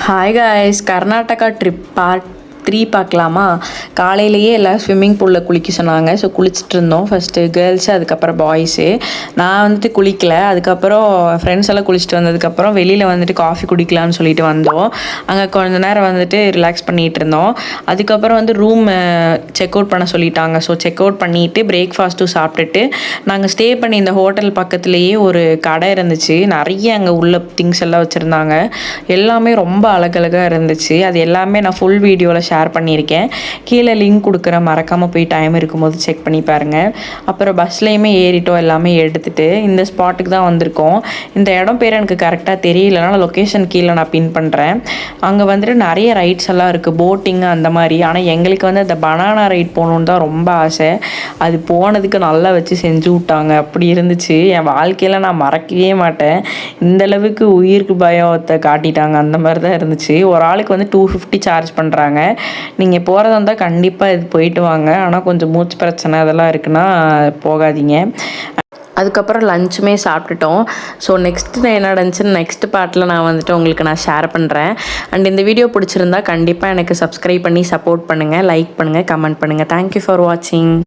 Hi guys, Karnataka trip part 3 பார்க்கலாமா? காலையிலேயே எல்லாம் ஸ்விம்மிங் பூலில் குளிக்க சொன்னாங்க. ஸோ குளிச்சுட்டு இருந்தோம். ஃபஸ்ட்டு கேர்ள்ஸு, அதுக்கப்புறம் பாய்ஸு. நான் வந்துட்டு குளிக்கலை. அதுக்கப்புறம் ஃப்ரெண்ட்ஸ் எல்லாம் குளிச்சுட்டு வந்ததுக்கப்புறம் வெளியில் வந்துட்டு காஃபி குடிக்கலான்னு சொல்லிட்டு வந்தோம். அங்கே கொஞ்ச நேரம் வந்துட்டு ரிலாக்ஸ் பண்ணிகிட்டு இருந்தோம். அதுக்கப்புறம் வந்து ரூம் செக் அவுட் பண்ண சொல்லிட்டாங்க. ஸோ செக் அவுட் பண்ணிவிட்டு பிரேக்ஃபாஸ்ட்டும் சாப்பிட்டுட்டு நாங்கள் ஸ்டே பண்ணி இந்த ஹோட்டல் பக்கத்துலேயே ஒரு கடை இருந்துச்சு. நிறைய அங்கே உள்ள திங்ஸ் எல்லாம் வச்சுருந்தாங்க. எல்லாமே ரொம்ப அழகழகாக இருந்துச்சு. அது எல்லாமே நான் ஃபுல் வீடியோவில் ஷேர் பண்ணியிருக்கேன். கீழே லிங்க் கொடுக்குறேன், மறக்காமல் போய் டைம் இருக்கும்போது செக் பண்ணி பாருங்கள். அப்புறம் பஸ்லேயுமே ஏறிட்டோம், எல்லாமே எடுத்துகிட்டு இந்த ஸ்பாட்டுக்கு தான் வந்திருக்கோம். இந்த இடம் பேர் எனக்கு கரெக்டாக தெரியலனால லொக்கேஷன் கீழே நான் பின் பண்ணுறேன். அங்கே வந்துட்டு நிறைய ரைட்ஸ் எல்லாம் இருக்குது, போட்டிங்கு அந்த மாதிரி. ஆனால் எங்களுக்கு வந்து அந்த பனானா ரைட் போகணுன்னு தான் ரொம்ப ஆசை. அது போனதுக்கு நல்லா வச்சு செஞ்சு விட்டாங்க, அப்படி இருந்துச்சு. என் வாழ்க்கையில் நான் மறக்கவே மாட்டேன். இந்தளவுக்கு உயிருக்கு பயத்தை காட்டிட்டாங்க, அந்த மாதிரி தான் இருந்துச்சு. ஒரு ஆளுக்கு வந்து 250 சார்ஜ் பண்ணுறாங்க. நீங்கள் போகிறதா இருந்தால் கண்டிப்பாக இது போயிட்டு வாங்க. ஆனால் கொஞ்சம் மூச்சு பிரச்சனை அதெல்லாம் இருக்குன்னா போகாதீங்க. அதுக்கப்புறம் லஞ்சுமே சாப்பிட்டுட்டோம். ஸோ நெக்ஸ்ட்டு என்ன நடந்துச்சுன்னு நெக்ஸ்ட் பார்ட்டில் நான் வந்துட்டு உங்களுக்கு நான் ஷேர் பண்ணுறேன். அண்ட் இந்த வீடியோ பிடிச்சிருந்தா கண்டிப்பாக எனக்கு சப்ஸ்கிரைப் பண்ணி சப்போர்ட் பண்ணுங்கள், லைக் பண்ணுங்கள், கமெண்ட் பண்ணுங்கள். தேங்க்யூ ஃபார் வாட்சிங்.